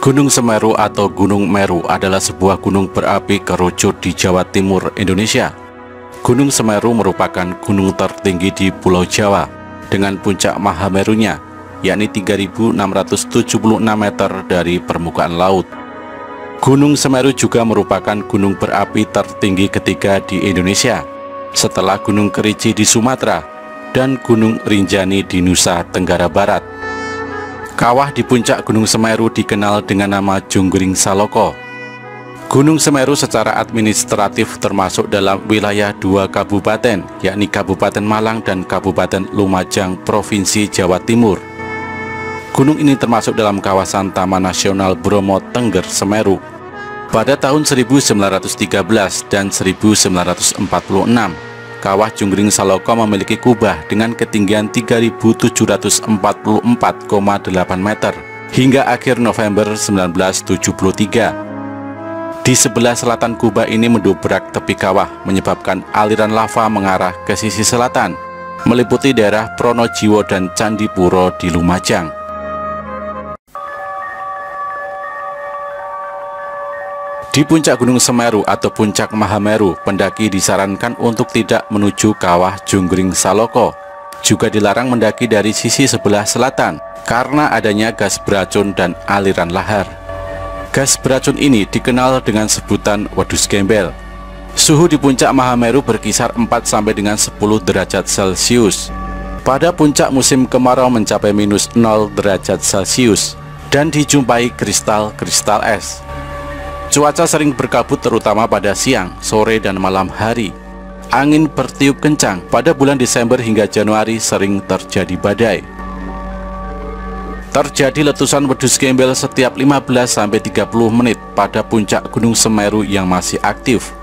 Gunung Semeru atau Gunung Meru adalah sebuah gunung berapi kerucut di Jawa Timur, Indonesia. Gunung Semeru merupakan gunung tertinggi di Pulau Jawa dengan puncak Mahamerunya, yakni 3.676 meter dari permukaan laut. Gunung Semeru juga merupakan gunung berapi tertinggi ketiga di Indonesia, setelah Gunung Kerinci di Sumatera dan Gunung Rinjani di Nusa Tenggara Barat. Kawah di puncak Gunung Semeru dikenal dengan nama Junggring Saloko. Gunung Semeru secara administratif termasuk dalam wilayah dua kabupaten, yakni Kabupaten Malang dan Kabupaten Lumajang, Provinsi Jawa Timur. Gunung ini termasuk dalam kawasan Taman Nasional Bromo Tengger Semeru. Pada tahun 1913 dan 1946, Kawah Junggring Saloko memiliki kubah dengan ketinggian 3.744,8 meter hingga akhir November 1973. Di sebelah selatan kubah ini mendobrak tepi kawah, menyebabkan aliran lava mengarah ke sisi selatan, meliputi daerah Pronojiwo dan Candipuro di Lumajang. Di puncak Gunung Semeru atau puncak Mahameru, pendaki disarankan untuk tidak menuju kawah Junggring Saloko. Juga dilarang mendaki dari sisi sebelah selatan karena adanya gas beracun dan aliran lahar. Gas beracun ini dikenal dengan sebutan wedus gembel. Suhu di puncak Mahameru berkisar 4 sampai dengan 10 derajat Celcius. Pada puncak musim kemarau mencapai -0 derajat Celcius dan dijumpai kristal-kristal es. Cuaca sering berkabut terutama pada siang, sore, dan malam hari. Angin bertiup kencang. Pada bulan Desember hingga Januari sering terjadi badai. Terjadi letusan wedus gembel setiap 15-30 menit pada puncak Gunung Semeru yang masih aktif.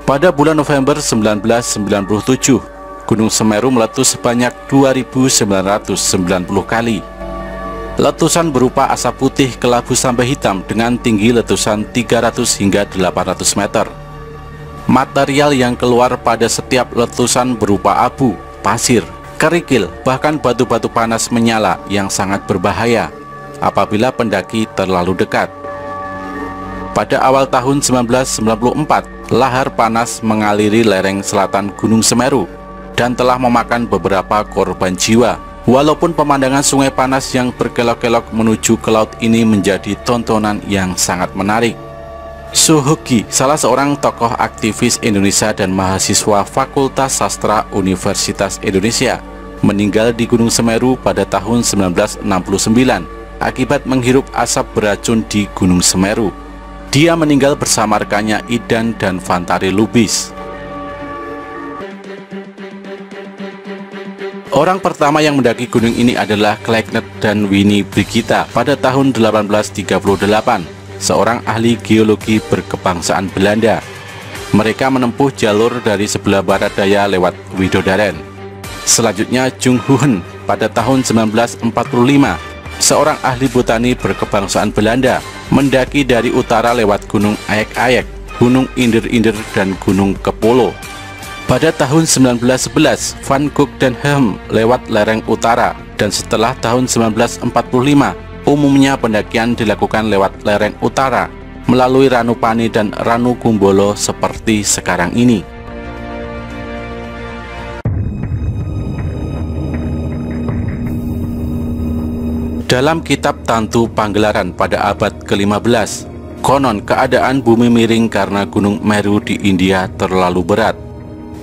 Pada bulan November 1997, Gunung Semeru meletus sebanyak 2.990 kali. Letusan berupa asap putih, kelabu sampai hitam dengan tinggi letusan 300 hingga 800 meter. Material yang keluar pada setiap letusan berupa abu, pasir, kerikil, bahkan batu-batu panas menyala yang sangat berbahaya apabila pendaki terlalu dekat. Pada awal tahun 1994, lahar panas mengaliri lereng selatan Gunung Semeru dan telah memakan beberapa korban jiwa. Walaupun pemandangan sungai panas yang berkelok-kelok menuju ke laut ini menjadi tontonan yang sangat menarik. Suhogi, salah seorang tokoh aktivis Indonesia dan mahasiswa Fakultas Sastra Universitas Indonesia, meninggal di Gunung Semeru pada tahun 1969 akibat menghirup asap beracun di Gunung Semeru. Dia meninggal bersama rekannya Idan dan Fantari Lubis. Orang pertama yang mendaki gunung ini adalah Kleckner dan Winnie Brigita pada tahun 1838, seorang ahli geologi berkebangsaan Belanda. Mereka menempuh jalur dari sebelah barat daya lewat Widodaren. Selanjutnya Jung Hoon pada tahun 1945, seorang ahli botani berkebangsaan Belanda, mendaki dari utara lewat Gunung Ayek-Ayek, Gunung Inder-Inder, dan Gunung Kepolo. Pada tahun 1911, Van Gogh dan Helm lewat lereng utara, dan setelah tahun 1945, umumnya pendakian dilakukan lewat lereng utara, melalui Ranupani dan Ranukumbolo seperti sekarang ini. Dalam kitab Tantu Panggelaran pada abad ke-15, konon keadaan bumi miring karena Gunung Meru di India terlalu berat.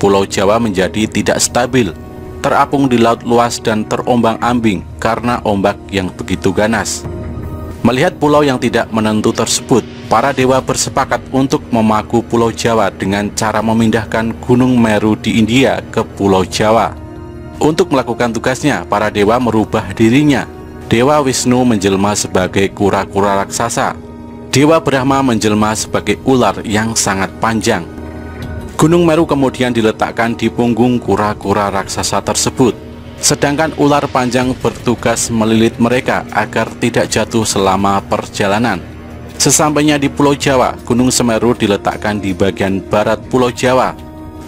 Pulau Jawa menjadi tidak stabil, terapung di laut luas dan terombang-ambing karena ombak yang begitu ganas. Melihat pulau yang tidak menentu tersebut, para dewa bersepakat untuk memaku Pulau Jawa dengan cara memindahkan Gunung Meru di India ke Pulau Jawa. Untuk melakukan tugasnya, para dewa merubah dirinya. Dewa Wisnu menjelma sebagai kura-kura raksasa. Dewa Brahma menjelma sebagai ular yang sangat panjang. Gunung Meru kemudian diletakkan di punggung kura-kura raksasa tersebut, sedangkan ular panjang bertugas melilit mereka agar tidak jatuh selama perjalanan. Sesampainya di Pulau Jawa, Gunung Semeru diletakkan di bagian barat Pulau Jawa,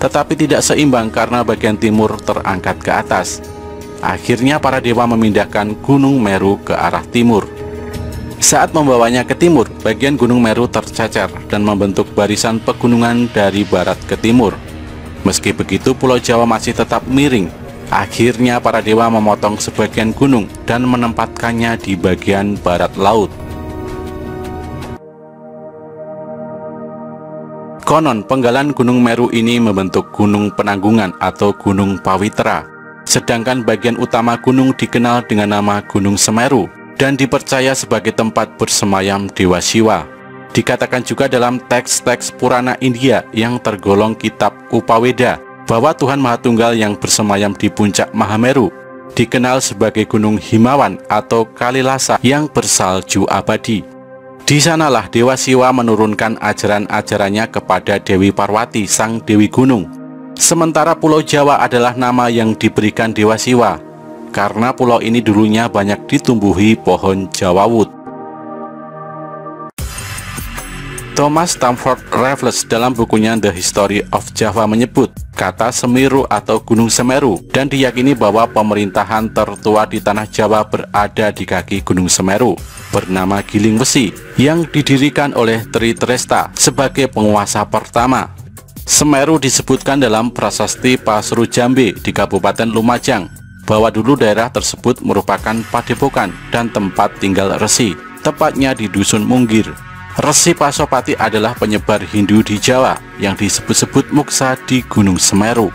tetapi tidak seimbang karena bagian timur terangkat ke atas. Akhirnya para dewa memindahkan Gunung Meru ke arah timur. Saat membawanya ke timur, bagian Gunung Meru tercecer dan membentuk barisan pegunungan dari barat ke timur. Meski begitu, Pulau Jawa masih tetap miring. Akhirnya para dewa memotong sebagian gunung dan menempatkannya di bagian barat laut. Konon, penggalan Gunung Meru ini membentuk Gunung Penanggungan atau Gunung Pawitra. Sedangkan bagian utama gunung dikenal dengan nama Gunung Semeru dan dipercaya sebagai tempat bersemayam Dewa Siwa. Dikatakan juga dalam teks-teks Purana India yang tergolong kitab Upaweda bahwa Tuhan Mahatunggal yang bersemayam di puncak Mahameru dikenal sebagai Gunung Himawan atau Kalilasa yang bersalju abadi. Di sanalah Dewa Siwa menurunkan ajaran-ajarannya kepada Dewi Parwati, sang Dewi Gunung. Sementara Pulau Jawa adalah nama yang diberikan Dewa Siwa karena pulau ini dulunya banyak ditumbuhi pohon jawawut. Thomas Stamford Raffles dalam bukunya The History of Java menyebut kata Semeru atau Gunung Semeru dan diyakini bahwa pemerintahan tertua di tanah Jawa berada di kaki Gunung Semeru bernama Giling Wesi yang didirikan oleh Tri Tresta sebagai penguasa pertama. Semeru disebutkan dalam prasasti Pasru Jambe di Kabupaten Lumajang bahwa dulu daerah tersebut merupakan padepokan dan tempat tinggal resi, tepatnya di Dusun Munggir. Resi Pasopati adalah penyebar Hindu di Jawa yang disebut-sebut Muksa di Gunung Semeru.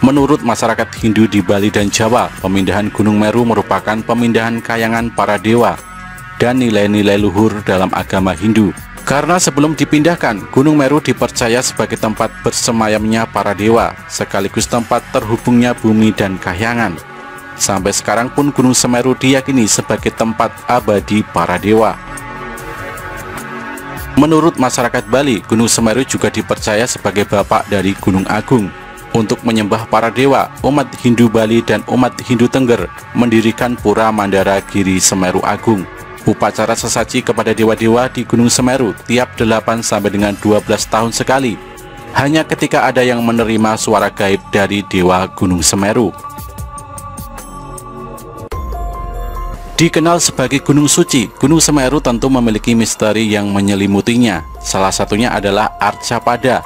Menurut masyarakat Hindu di Bali dan Jawa, pemindahan Gunung Meru merupakan pemindahan kayangan para dewa dan nilai-nilai luhur dalam agama Hindu. Karena sebelum dipindahkan, Gunung Meru dipercaya sebagai tempat bersemayamnya para dewa, sekaligus tempat terhubungnya bumi dan kahyangan. Sampai sekarang pun Gunung Semeru diyakini sebagai tempat abadi para dewa. Menurut masyarakat Bali, Gunung Semeru juga dipercaya sebagai bapak dari Gunung Agung. Untuk menyembah para dewa, umat Hindu Bali dan umat Hindu Tengger mendirikan Pura Mandara Giri Semeru Agung. Upacara sesaji kepada dewa-dewa di Gunung Semeru tiap 8 sampai dengan 12 tahun sekali. Hanya ketika ada yang menerima suara gaib dari dewa Gunung Semeru. Dikenal sebagai Gunung Suci, Gunung Semeru tentu memiliki misteri yang menyelimutinya. Salah satunya adalah Arcapada.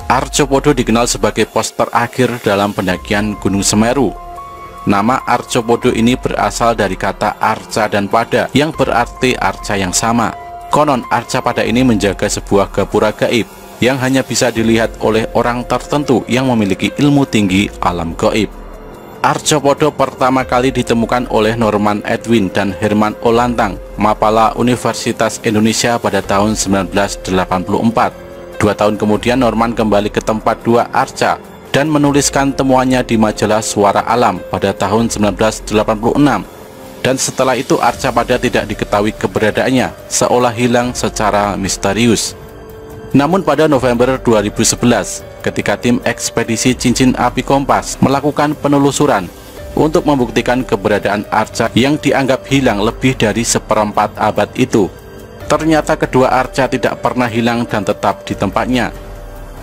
Arcopodo dikenal sebagai pos terakhir dalam pendakian Gunung Semeru. Nama Arcopodo ini berasal dari kata arca dan pada yang berarti arca yang sama. Konon Arcapada ini menjaga sebuah gapura gaib yang hanya bisa dilihat oleh orang tertentu yang memiliki ilmu tinggi alam gaib. Arcopodo pertama kali ditemukan oleh Norman Edwin dan Herman Olantang, Mapala Universitas Indonesia pada tahun 1984. 2 tahun kemudian Norman kembali ke tempat dua arca dan menuliskan temuannya di majalah Suara Alam pada tahun 1986. Dan setelah itu Arcapada tidak diketahui keberadaannya, seolah hilang secara misterius. Namun pada November 2011, ketika tim ekspedisi Cincin Api Kompas melakukan penelusuran untuk membuktikan keberadaan arca yang dianggap hilang lebih dari seperempat abad itu, ternyata kedua arca tidak pernah hilang dan tetap di tempatnya.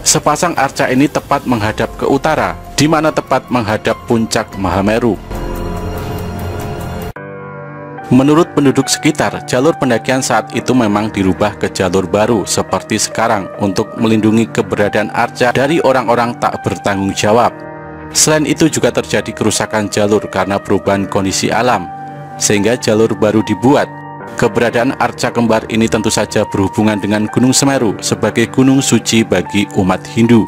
Sepasang arca ini tepat menghadap ke utara, di mana tepat menghadap puncak Mahameru. Menurut penduduk sekitar, jalur pendakian saat itu memang dirubah ke jalur baru seperti sekarang untuk melindungi keberadaan arca dari orang-orang tak bertanggung jawab. Selain itu juga terjadi kerusakan jalur karena perubahan kondisi alam, sehingga jalur baru dibuat. Keberadaan arca kembar ini tentu saja berhubungan dengan Gunung Semeru sebagai gunung suci bagi umat Hindu.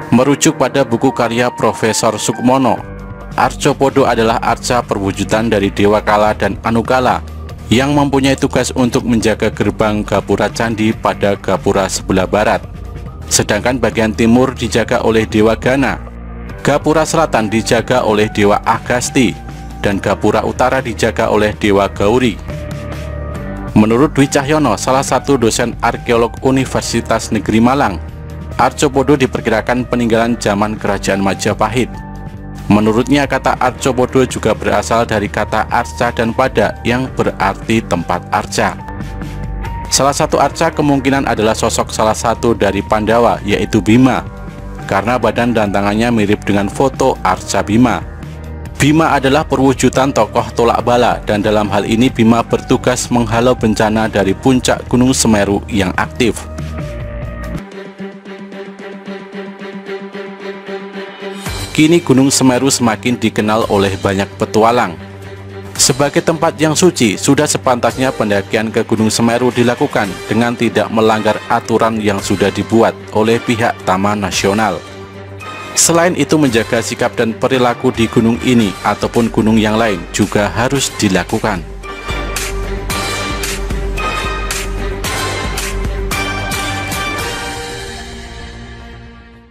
Merujuk pada buku karya Profesor Sukmono, Arcopodo adalah arca perwujudan dari Dewa Kala dan Anukala yang mempunyai tugas untuk menjaga gerbang Gapura Candi pada Gapura sebelah barat. Sedangkan bagian timur dijaga oleh Dewa Gana, Gapura selatan dijaga oleh Dewa Agasti, dan Gapura utara dijaga oleh Dewa Gauri. Menurut Dwi Cahyono, salah satu dosen arkeolog Universitas Negeri Malang, Arcopodo diperkirakan peninggalan zaman Kerajaan Majapahit. Menurutnya kata Arcopodo juga berasal dari kata arca dan pada yang berarti tempat arca. Salah satu arca kemungkinan adalah sosok salah satu dari Pandawa, yaitu Bima, karena badan dan tangannya mirip dengan foto arca Bima. Bima adalah perwujudan tokoh tolak bala, dan dalam hal ini Bima bertugas menghalau bencana dari puncak Gunung Semeru yang aktif. Kini Gunung Semeru semakin dikenal oleh banyak petualang. Sebagai tempat yang suci, sudah sepantasnya pendakian ke Gunung Semeru dilakukan dengan tidak melanggar aturan yang sudah dibuat oleh pihak Taman Nasional. Selain itu, menjaga sikap dan perilaku di gunung ini ataupun gunung yang lain juga harus dilakukan.